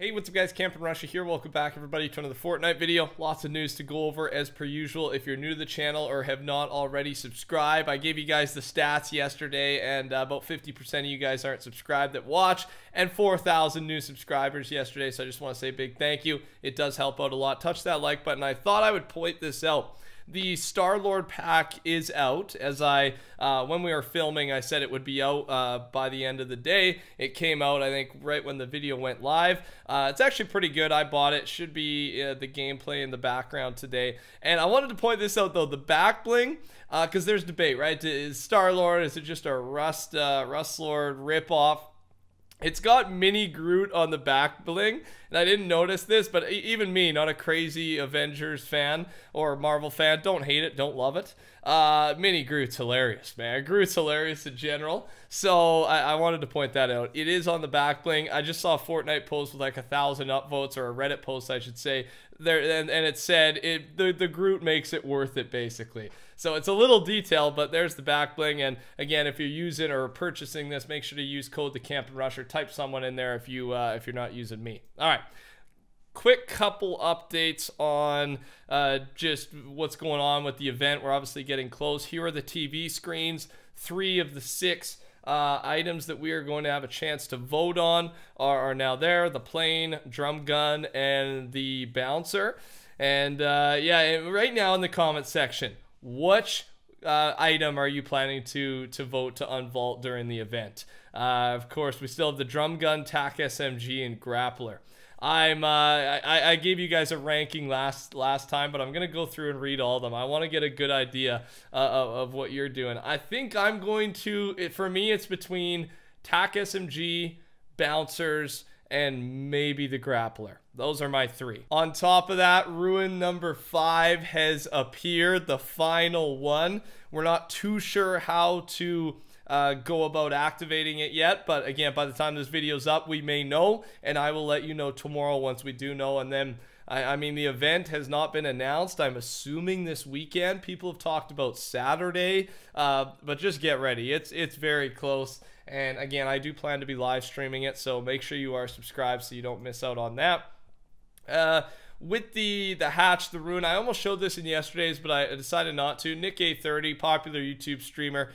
Hey, what's up guys, Camping Russia here. Welcome back everybody to another Fortnite video. Lots of news to go over as per usual. If you're new to the channel or have not already subscribed, I gave you guys the stats yesterday and about 50% of you guys aren't subscribed that watch, and 4,000 new subscribers yesterday, so I just want to say a big thank you. It does help out a lot. Touch that like button. I thought I would point this out. The Star-Lord pack is out. As when we were filming, I said it would be out by the end of the day. It came out, I think, right when the video went live. It's actually pretty good. I bought it. Should be the gameplay in the background today. And I wanted to point this out, though. The back bling, because there's debate, right? Is Star-Lord, is it just a Rust Lord ripoff? It's got Mini Groot on the back bling, and I didn't notice this, but even me, not a crazy Avengers fan or Marvel fan, don't hate it, don't love it. Mini Groot's hilarious, man. Groot's hilarious in general, so I wanted to point that out. It is on the back bling. I just saw a Fortnite post with like 1,000 upvotes, or a Reddit post, I should say, there, and it said the Groot makes it worth it, basically. So it's a little detail, but there's the back bling. And again, if you're using or purchasing this, make sure to use code TheCampingRusher. Type someone in there if you're not using me. All right. Quick couple updates on just what's going on with the event. We're obviously getting close. Here are the TV screens. 3 of the 6 items that we are going to have a chance to vote on are now there: the plane, drum gun, and the bouncer. And yeah, right now in the comment section, which item are you planning to vote to unvault during the event? Of course, we still have the drum gun, TAC SMG, and grappler. I gave you guys a ranking last time, but I'm gonna go through and read all of them. I want to get a good idea of what you're doing. I think I'm going to, for me, it's between TAC SMG, bouncers, and maybe the grappler. Those are my 3. On top of that, Ruin number 5 has appeared, the final one. We're not too sure how to go about activating it yet, but again, by the time this video's up, we may know, and I will let you know tomorrow once we do know. And then I mean, the event has not been announced. I'm assuming this weekend. People have talked about Saturday, but just get ready. It's very close. And again, I do plan to be live streaming it, so make sure you are subscribed so you don't miss out on that. With the hatch, the rune, I almost showed this in yesterday's, but I decided not to. Nick A30, popular YouTube streamer,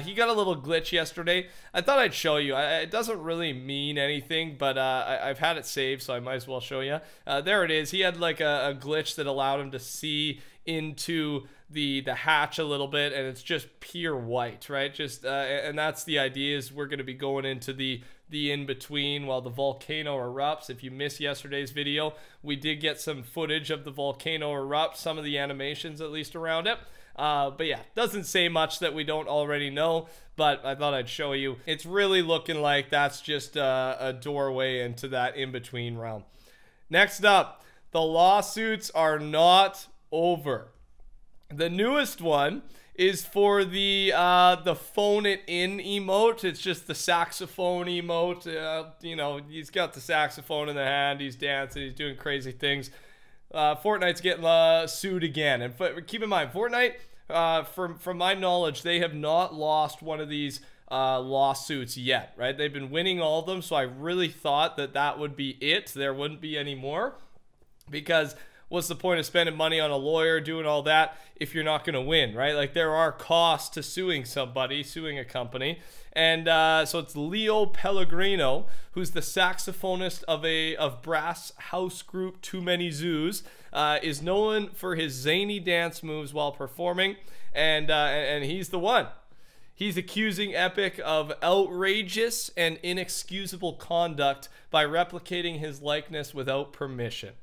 he got a little glitch yesterday. I thought I'd show you. It doesn't really mean anything, but I've had it saved, so I might as well show you. There it is. He had like a glitch that allowed him to see into the hatch a little bit, and it's just pure white, right? Just and that's the idea, is we're going to be going into the in-between while the volcano erupts. If you missed yesterday's video, we did get some footage of the volcano erupt, some of the animations at least around it. But yeah, doesn't say much that we don't already know, but I thought I'd show you. It's really looking like that's just a doorway into that in-between realm. Next up, the lawsuits are not over. The newest one is for the phone it in emote. It's just the saxophone emote. You know, he's got the saxophone in the hand, he's dancing, he's doing crazy things. Fortnite's getting sued again. And keep in mind, Fortnite, from my knowledge, they have not lost one of these lawsuits yet, right? They've been winning all of them, so I really thought that would be it. There wouldn't be any more, because what's the point of spending money on a lawyer, doing all that, if you're not going to win, right? Like, there are costs to suing somebody, suing a company. And so it's Leo Pellegrino, who's the saxophonist of brass house group Too Many Zoos, is known for his zany dance moves while performing, and he's the one. He's accusing Epic of outrageous and inexcusable conduct by replicating his likeness without permission.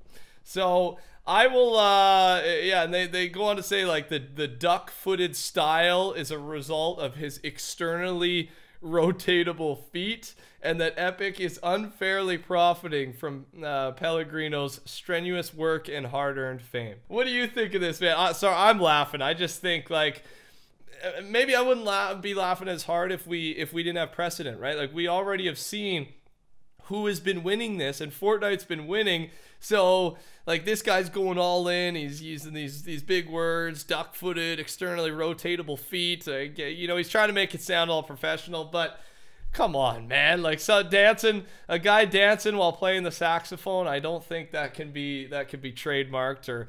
So I will, yeah, and they go on to say, like, the duck-footed style is a result of his externally rotatable feet, and that Epic is unfairly profiting from Pellegrino's strenuous work and hard-earned fame. What do you think of this, man? Sorry, I'm laughing. I just think, like, maybe I wouldn't be laughing as hard if we didn't have precedent, right? Like, we already have seen who has been winning this, and Fortnite's been winning. So, like, this guy's going all in. He's using these big words, duck-footed, externally rotatable feet. You know, he's trying to make it sound all professional, but Come on, man. Like, so dancing, a guy dancing while playing the saxophone, I don't think that can be trademarked, or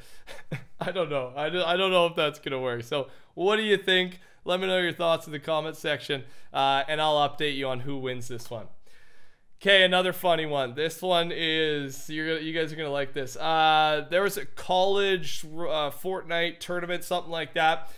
I don't know. I don't know if that's going to work. So what do you think? Let me know your thoughts in the comment section, and I'll update you on who wins this one. Okay, another funny one. This one is, you guys are going to like this. There was a college Fortnite tournament, something like that.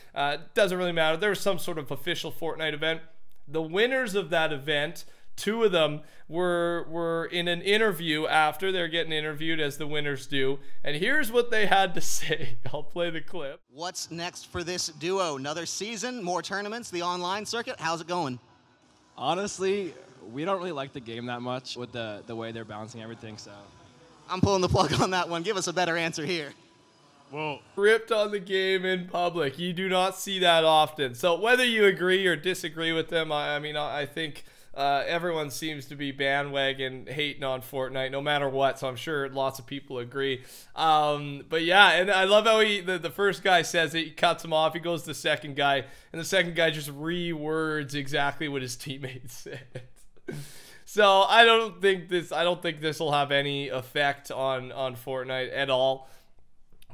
Doesn't really matter. There was some sort of official Fortnite event. The winners of that event, 2 of them were in an interview after. They're getting interviewed as the winners do. And here's what they had to say. I'll play the clip. What's next for this duo? Another season, more tournaments, the online circuit? How's it going? Honestly, we don't really like the game that much with the way they're balancing everything, so. I'm pulling the plug on that one. Give us a better answer here. Whoa. Ripped on the game in public. You do not see that often. So whether you agree or disagree with them, I mean, I think everyone seems to be bandwagon hating on Fortnite no matter what. So I'm sure lots of people agree. But yeah, and I love how the first guy says it, he cuts him off. He goes to the second guy, and the second guy just rewords exactly what his teammates said. So I don't think this will have any effect on Fortnite at all.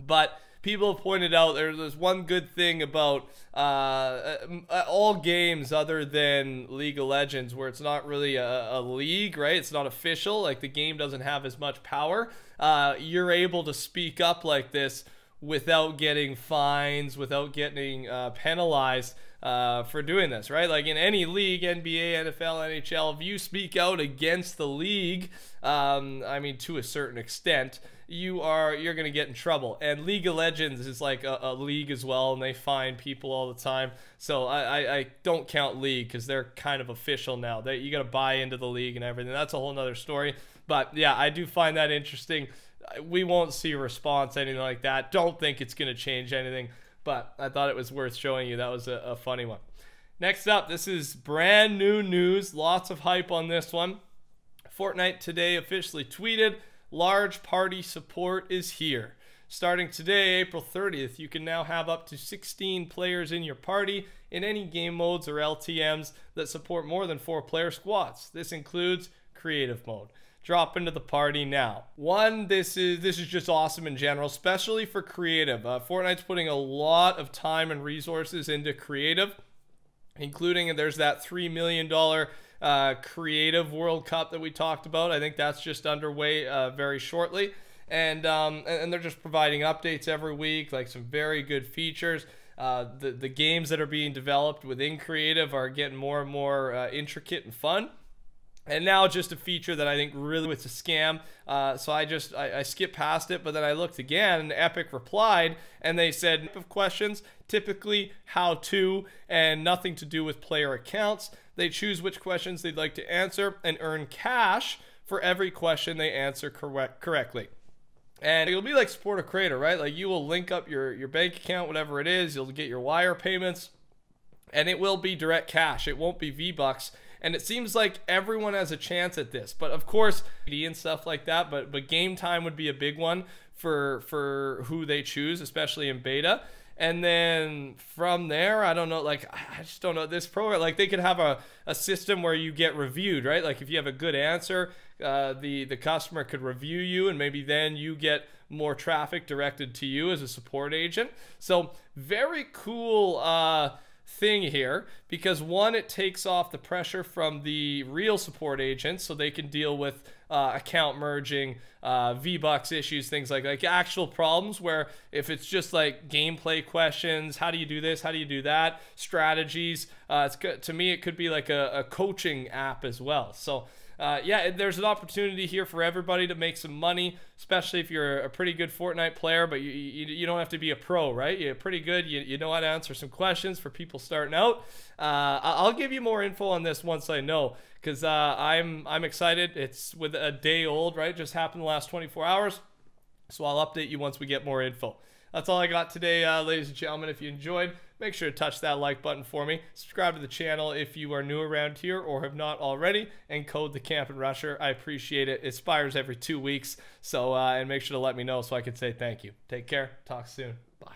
But people have pointed out there's one good thing about all games other than League of Legends, where it's not really a league, right? It's not official. Like, the game doesn't have as much power. You're able to speak up like this without getting fines, without getting penalized for doing this, right? Like in any league, NBA, NFL, NHL, if you speak out against the league, I mean, to a certain extent, you're gonna get in trouble. And League of Legends is like a league as well, and they fine people all the time. So I don't count League, because they're kind of official now. You gotta buy into the league and everything. That's a whole nother story. But yeah, I do find that interesting. We won't see a response, anything like that. Don't think it's gonna change anything, but I thought it was worth showing you. That was a funny one. Next up, this is brand new news. Lots of hype on this one. Fortnite today officially tweeted, large party support is here. Starting today, April 30th, you can now have up to 16 players in your party in any game modes or LTMs that support more than 4-player squads. This includes creative mode. Drop into the party now. This is just awesome in general, especially for creative. Fortnite's putting a lot of time and resources into creative, including, there's that $3 million creative World Cup that we talked about. I think that's just underway very shortly, and they're just providing updates every week, like some very good features. The games that are being developed within creative are getting more and more intricate and fun. And now just a feature that I think really it's a scam. So I skipped past it, but then I looked again, and Epic replied, and they said of questions, typically how to, and nothing to do with player accounts. They choose which questions they'd like to answer and earn cash for every question they answer correctly. And it'll be like support a creator, right? Like, you will link up your bank account, whatever it is, you'll get your wire payments, and it will be direct cash. It won't be V-Bucks. And it seems like everyone has a chance at this, but of course, and stuff like that. But game time would be a big one for who they choose, especially in beta. And then from there, I don't know, like, I just don't know this program. Like, they could have a system where you get reviewed, right? Like, if you have a good answer, the customer could review you, and maybe then you get more traffic directed to you as a support agent. So very cool thing here, because one, it takes off the pressure from the real support agents, so they can deal with account merging, V-Bucks issues, things like actual problems, where if it's just like gameplay questions, how do you do this, how do you do that, strategies, it's good. To me, it could be like a coaching app as well. So yeah, there's an opportunity here for everybody to make some money, especially if you're a pretty good Fortnite player, but you don't have to be a pro, right? You're pretty good. You know how to answer some questions for people starting out. I'll give you more info on this once I know, because I'm excited. It's with a day old, right? Just happened the last 24 hours. So I'll update you once we get more info. That's all I got today, ladies and gentlemen. If you enjoyed, make sure to touch that like button for me. Subscribe to the channel if you are new around here or have not already, and code the Campin' Rusher. I appreciate it. It expires every 2 weeks, so and make sure to let me know so I can say thank you. Take care. Talk soon.